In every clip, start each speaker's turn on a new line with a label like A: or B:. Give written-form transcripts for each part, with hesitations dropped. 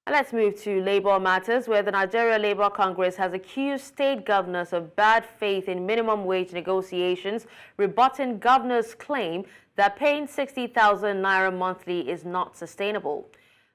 A: Let's move to Labour matters, where the Nigeria Labour Congress has accused state governors of bad faith in minimum wage negotiations, rebutting governors' claim that paying 60,000 naira monthly is not sustainable.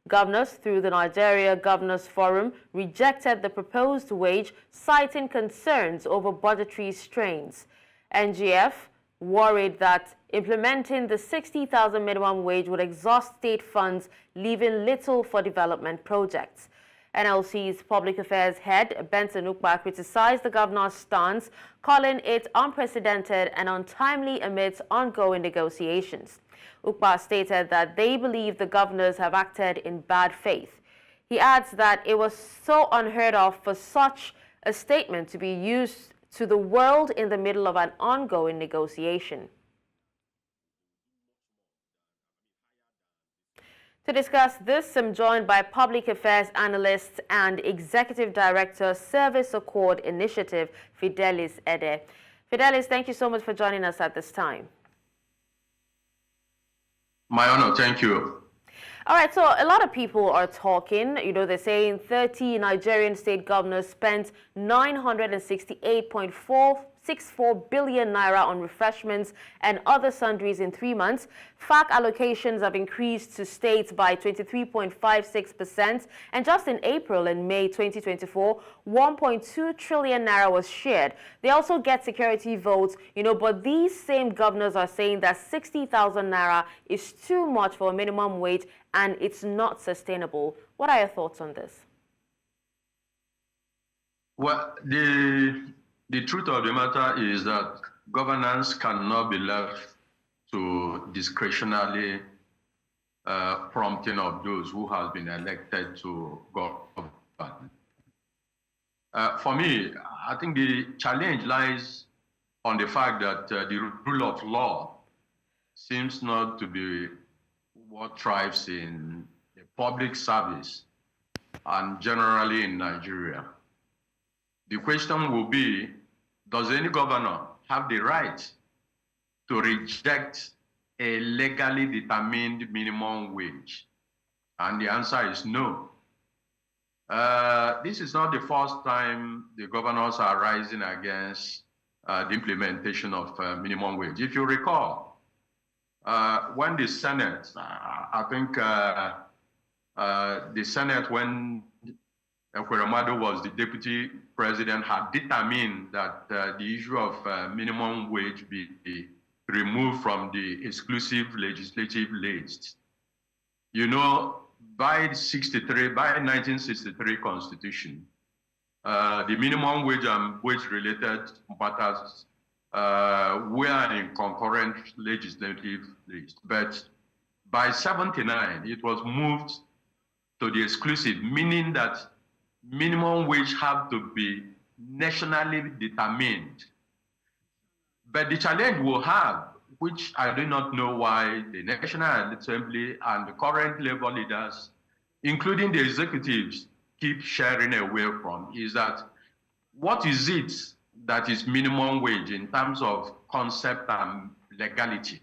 A: Governors, through the Nigeria Governors Forum, rejected the proposed wage, citing concerns over budgetary strains. NGF worried that implementing the 60,000 minimum wage would exhaust state funds, leaving little for development projects. NLC's Public Affairs head, Benson Ukpa, criticized the governor's stance, calling it unprecedented and untimely amidst ongoing negotiations. Ukpa stated that they believe the governors have acted in bad faith. He adds that it was so unheard of for such a statement to be used to the world in the middle of an ongoing negotiation. To discuss this, I'm joined by Public Affairs Analyst and Executive Director, Service Accord Initiative, Fidelis Edeh. Fidelis, thank you so much for joining us at this time.
B: My honor, thank you.
A: All right, so a lot of people are talking, they're saying 30 Nigerian state governors spent 968.464 billion naira on refreshments and other sundries in 3 months. FAAC allocations have increased to states by 23.56%, and just in April and May 2024, 1.2 trillion naira was shared. They also get security votes, but these same governors are saying that 60,000 naira is too much for a minimum wage and it's not sustainable. What are your thoughts on this?
B: Well, the truth of the matter is that governance cannot be left to discretionary prompting of those who have been elected to govern. For me, I think the challenge lies on the fact that the rule of law seems not to be what thrives in the public service and generally in Nigeria. The question will be, does any governor have the right to reject a legally determined minimum wage? And the answer is no. This is not the first time the governors are rising against the implementation of minimum wage. If you recall, when the Senate, I think the Senate, when Ekweremadu was the deputy president, had determined that the issue of minimum wage be removed from the exclusive legislative list. By 1963 Constitution, the minimum wage and wage-related matters were in concurrent legislative list. But by 79, it was moved to the exclusive, meaning that minimum wage have to be nationally determined. But the challenge we'll have, which I do not know why the National Assembly and the current labor leaders, including the executives, keep sharing away from, is that what is it that is minimum wage in terms of concept and legality?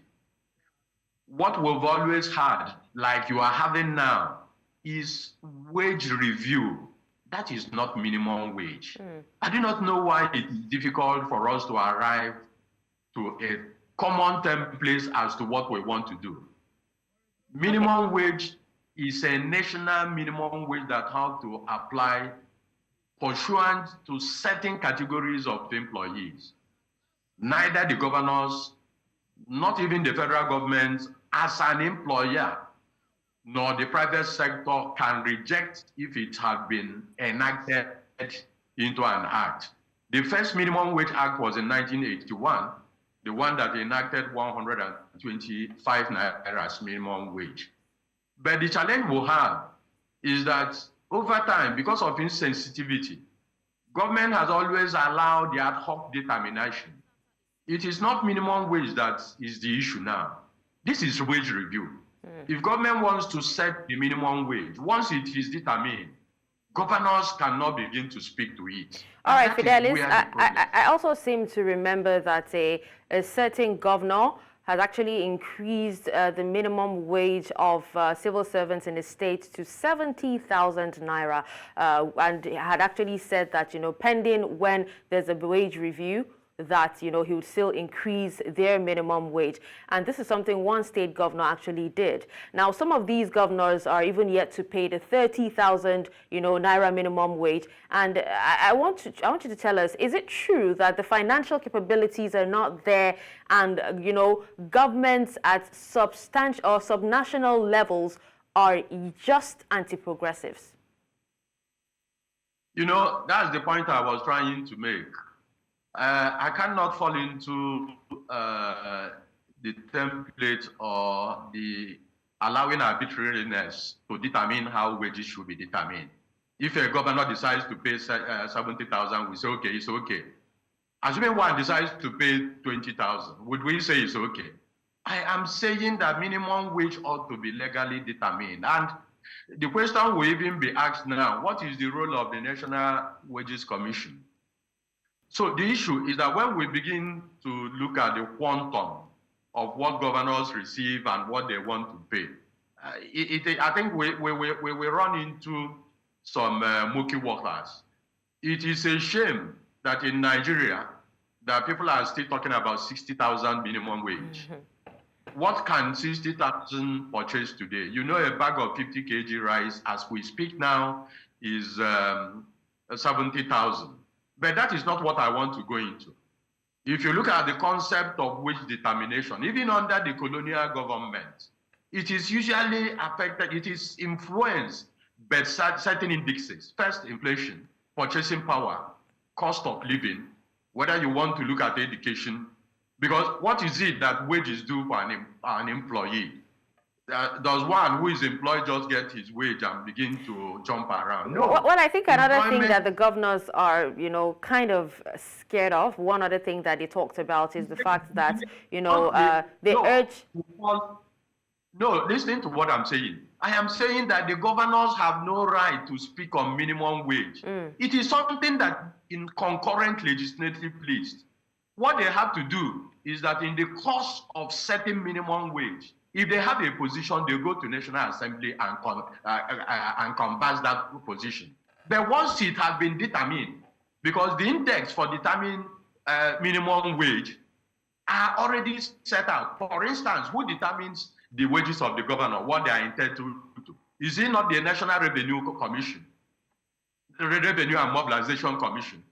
B: What we've always had, like you are having now, is wage review. That is not minimum wage. I do not know why it is difficult for us to arrive to a common template as to what we want to do. Minimum wage is a national minimum wage that has to apply pursuant to certain categories of employees. Neither the governors, not even the federal government as an employer, nor the private sector can reject if it has been enacted into an act. The first minimum wage act was in 1981, the one that enacted 125 naira as minimum wage. But the challenge we'll have is that over time, because of insensitivity, government has always allowed the ad hoc determination. It is not minimum wage that is the issue now. This is wage review. If government wants to set the minimum wage, once it is determined, governors cannot begin to speak to it.
A: All right, Fidelis, I also seem to remember that a certain governor has actually increased the minimum wage of civil servants in the state to 70,000 naira, and had actually said that, pending when there's a wage review, that, he would still increase their minimum wage. And this is something one state governor actually did. Now, some of these governors are even yet to pay the 30,000, naira minimum wage. And I want you to tell us, is it true that the financial capabilities are not there and, governments at subnational levels are just anti-progressives?
B: That's the point I was trying to make. I cannot fall into the template or the allowing arbitrariness to determine how wages should be determined. If a governor decides to pay 70,000, we say, okay, it's okay. Assuming one decides to pay 20,000, would we say it's okay? I am saying that minimum wage ought to be legally determined. And the question will even be asked now, what is the role of the National Wages Commission? So the issue is that when we begin to look at the quantum of what governors receive and what they want to pay, I think we run into some murky waters. It is a shame that in Nigeria, that people are still talking about 60,000 minimum wage. Mm-hmm. What can 60,000 purchase today? A bag of 50 kg rice, as we speak now, is 70,000. But that is not what I want to go into. If you look at the concept of wage determination, even under the colonial government, it is usually affected, it is influenced by certain indexes. First, inflation, purchasing power, cost of living, whether you want to look at education, because what is it that wages do for an employee? Does one who is employed just get his wage and begin to jump around? No.
A: Well, I think another thing that the governors are, kind of scared of, one other thing that they talked about is the fact that, they urge...
B: No, listen to what I'm saying. I am saying that the governors have no right to speak on minimum wage. It is something that in concurrent legislative place, what they have to do is that in the course of setting minimum wage, if they have a position, they go to National Assembly and canvass that position. But once it has been determined, because the index for determining minimum wage are already set out. For instance, who determines the wages of the governor, what they are entitled to? Is it not the National Revenue Commission, the Revenue and Mobilization Commission?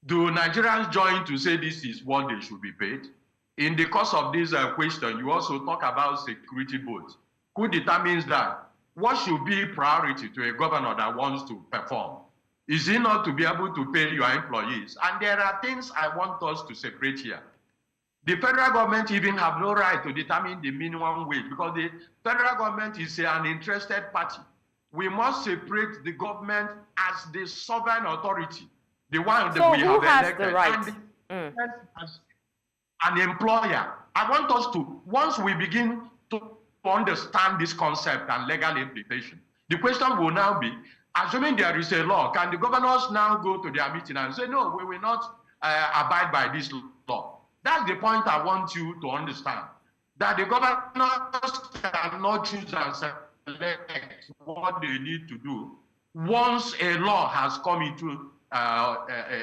B: Do Nigerians join to say this is what they should be paid? In the course of this question, you also talk about security votes. Who determines that? What should be priority to a governor that wants to perform? Is it not to be able to pay your employees? And there are things I want us to separate here. The federal government even have no right to determine the minimum wage because the federal government is an interested party. We must separate the government as the sovereign authority, the one that we have elected.
A: The right?
B: And as an employer. I want us to, once we begin to understand this concept and legal implication, the question will now be, assuming there is a law, can the governors now go to their meeting and say, no, we will not abide by this law? That's the point I want you to understand, that the governors cannot choose and select what they need to do once a law has come into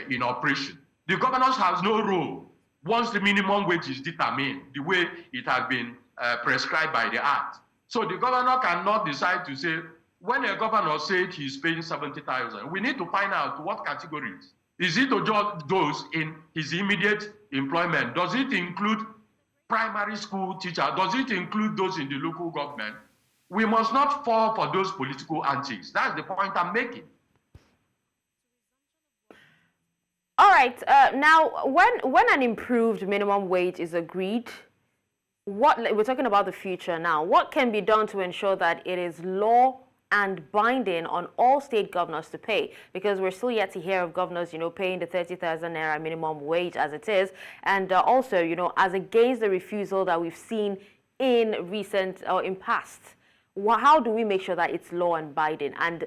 B: in operation. The governors have no role once the minimum wage is determined, the way it has been prescribed by the Act. So the governor cannot decide to say, when a governor said he's paying 70,000, we need to find out what categories. Is it to just those in his immediate employment? Does it include primary school teachers? Does it include those in the local government? We must not fall for those political antics. That's the point I'm making.
A: All right. Now, when an improved minimum wage is agreed, we're talking about the future now. What can be done to ensure that it is law and binding on all state governors to pay? Because we're still yet to hear of governors, paying the 30,000 naira minimum wage as it is, and also, as against the refusal that we've seen in recent or in past. How do we make sure that it's law and binding, and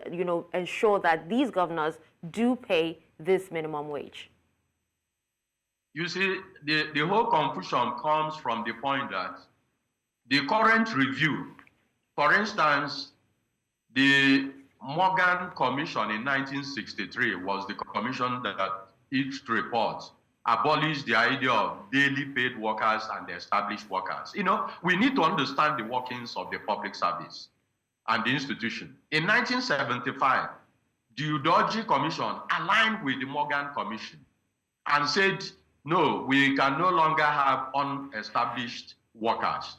A: ensure that these governors do pay this minimum wage?
B: you see, the whole confusion comes from the point that the current review, for instance, the Morgan Commission in 1963 was the commission that its report abolished the idea of daily paid workers and established workers. You know, we need to understand the workings of the public service and the institution. In 1975, the Udoji Commission aligned with the Morgan Commission and said, no, we can no longer have unestablished workers.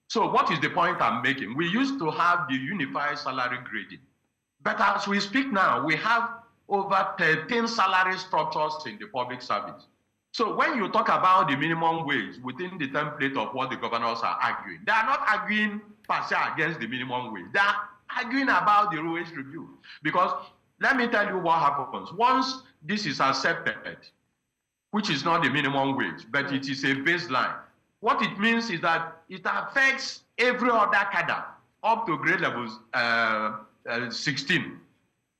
B: So what is the point I'm making? We used to have the unified salary grading. But as we speak now, we have over 13 salary structures in the public service. So when you talk about the minimum wage within the template of what the governors are arguing, they are not arguing per se against the minimum wage. They are arguing about the wage review. Because let me tell you what happens. Once this is accepted, which is not the minimum wage, but it is a baseline, what it means is that it affects every other cadre up to grade levels 16.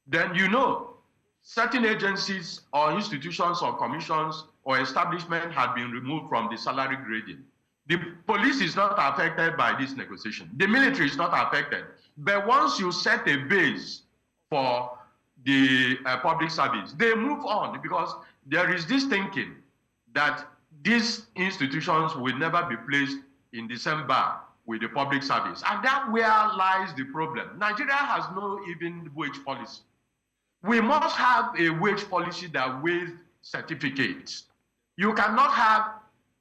B: Then you know certain agencies or institutions or commissions or establishment have been removed from the salary grading. The police is not affected by this negotiation. The military is not affected. But once you set a base for the public service, they move on because there is this thinking that these institutions will never be placed in the same bar with the public service. And that's where lies the problem. Nigeria has no even wage policy. We must have a wage policy that weighs certificates. You cannot have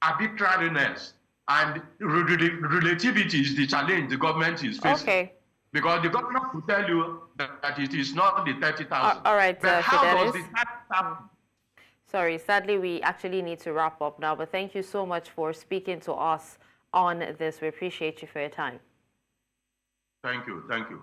B: arbitrariness, and relativity is the challenge the government is facing.
A: Okay.
B: Because the government will tell you that it is not the 30,000.
A: All right,
B: but how
A: Fidelis.
B: does the 30,000?
A: Sorry, sadly, we actually need to wrap up now, but thank you so much for speaking to us on this. We appreciate you for your time.
B: Thank you. Thank you.